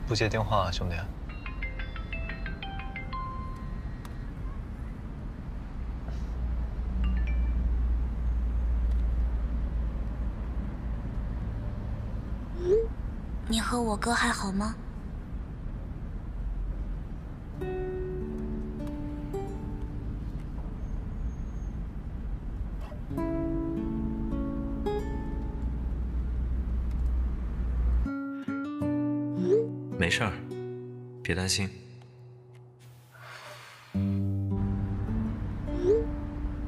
不接电话啊，兄弟。你和我哥还好吗？没事儿，别担心。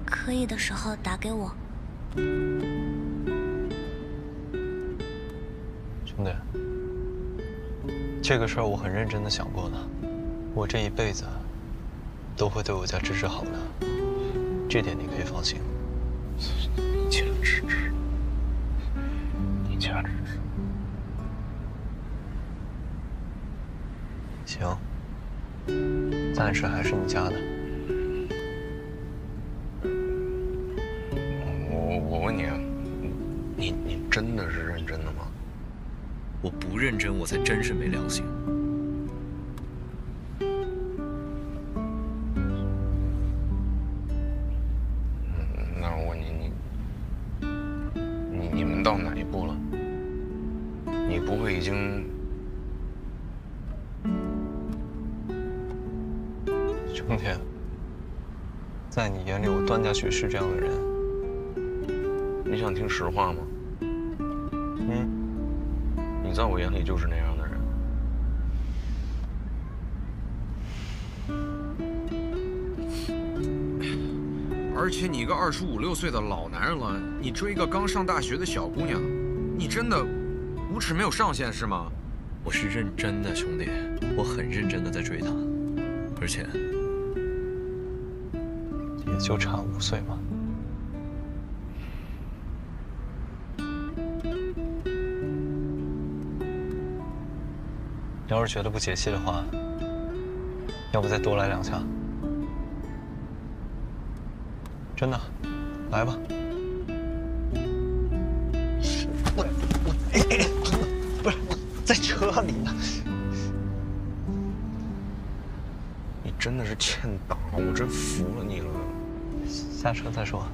可以的时候打给我。兄弟，这个事儿我很认真的想过的，我这一辈子都会对我家芝芝好的，这点你可以放心。你家芝芝，你家芝芝。行，暂时还是你家的。我问你啊，你真的是认真的吗？我不认真，我才真是没良心。那我问你们到哪一步了？你不会已经……兄弟，在你眼里，我段嘉许是这样的人。你想听实话吗？你在我眼里就是那样的人。而且你一个25、26岁的老男人了，你追一个刚上大学的小姑娘，你真的无耻没有上限是吗？我是认真的，兄弟，我很认真的在追她，而且也就差5岁嘛。要是觉得不解气的话，要不再多来2下？真的，来吧。不是我在车里呢。你真的是欠打，我真服了你了。下车再说。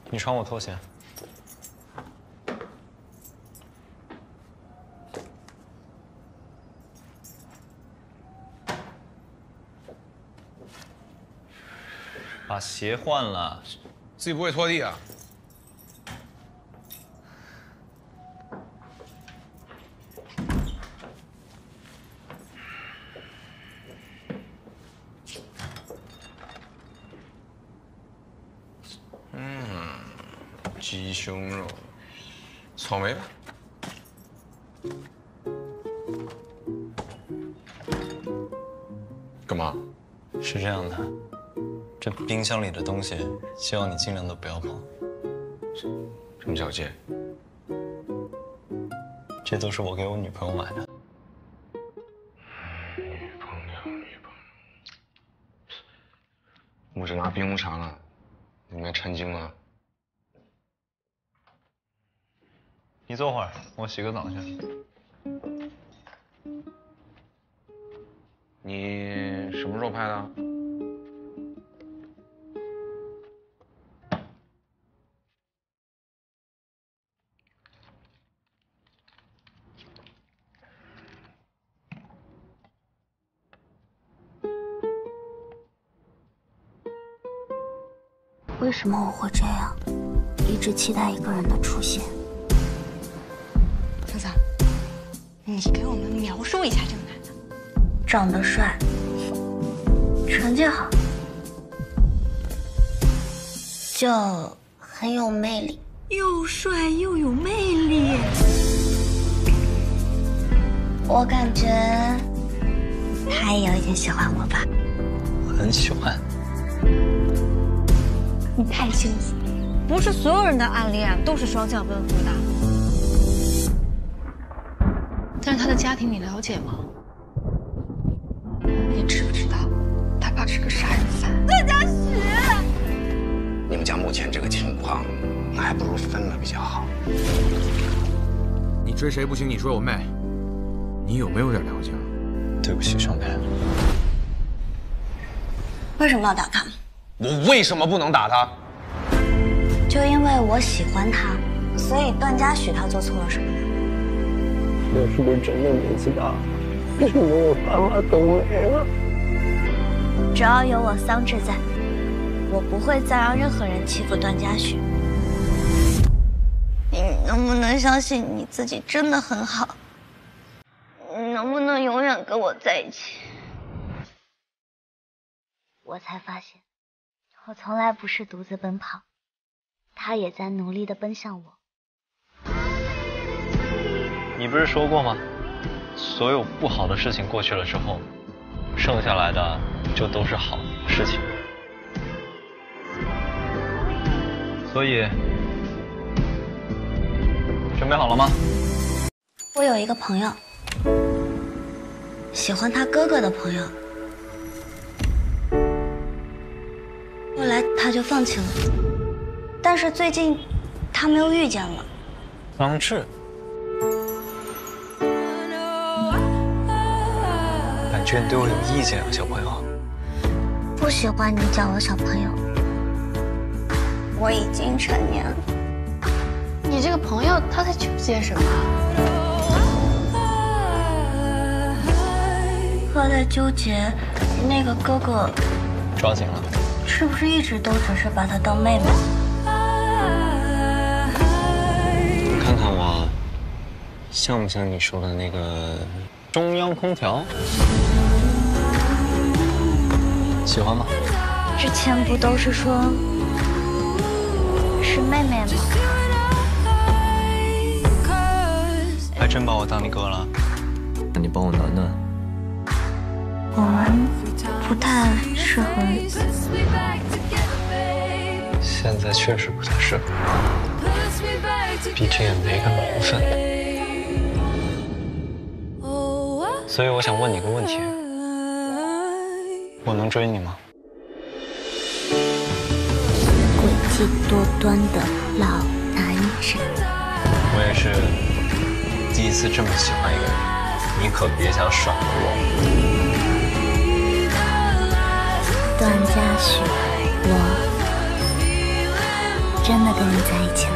你穿我拖鞋。把鞋换了。自己不会拖地啊？鸡胸肉，草莓吧。干嘛？是这样的，这冰箱里的东西，希望你尽量都不要碰。什么小戒？这都是我给我女朋友买的。女朋友。我只拿冰红茶了，里面掺精了。你坐会儿，我洗个澡去。你什么时候拍的？为什么我会这样，一直期待一个人的出现？桑桑，你给我们描述一下这个男的。长得帅，成绩好，就很有魅力。又帅又有魅力。我感觉他也有一点喜欢我吧？很喜欢。你太幸福了，不是所有人的暗恋都是双向奔赴的。但是他的家庭你了解吗？你知不知道，他爸是个杀人犯？段嘉许，你们家目前这个情况，还不如分了比较好。你追谁不行，你追我妹，你有没有点良心？对不起，兄弟。为什么要打他？我为什么不能打他？就因为我喜欢他，所以段嘉许他做错了什么呢？我是不是真的年纪大了？为什么我爸妈都没了？只要有我桑稚在，我不会再让任何人欺负段嘉许。你能不能相信你自己真的很好？你能不能永远跟我在一起？我才发现，我从来不是独自奔跑，他也在努力地奔向我。你不是说过吗？所有不好的事情过去了之后，剩下来的就都是好的事情。所以，准备好了吗？我有一个朋友，喜欢他哥哥的朋友，后来他就放弃了。但是最近，他们又遇见了。方志。感觉你对我有意见啊，小朋友。不喜欢你叫我小朋友，我已经成年了。你这个朋友他在纠结什么？他在纠结那个哥哥抓紧了。是不是一直都只是把她当妹妹？看看我，像不像你说的那个中央空调？喜欢吗？之前不都是说是妹妹吗？还真把我当你哥了？那你帮我暖暖。我们不太适合。现在确实不太适合，毕竟也没个名分。所以我想问你个问题：我能追你吗？诡计多端的老男人。我也是第一次这么喜欢一个人，你可别想甩了我。段嘉许，我真的跟你在一起了。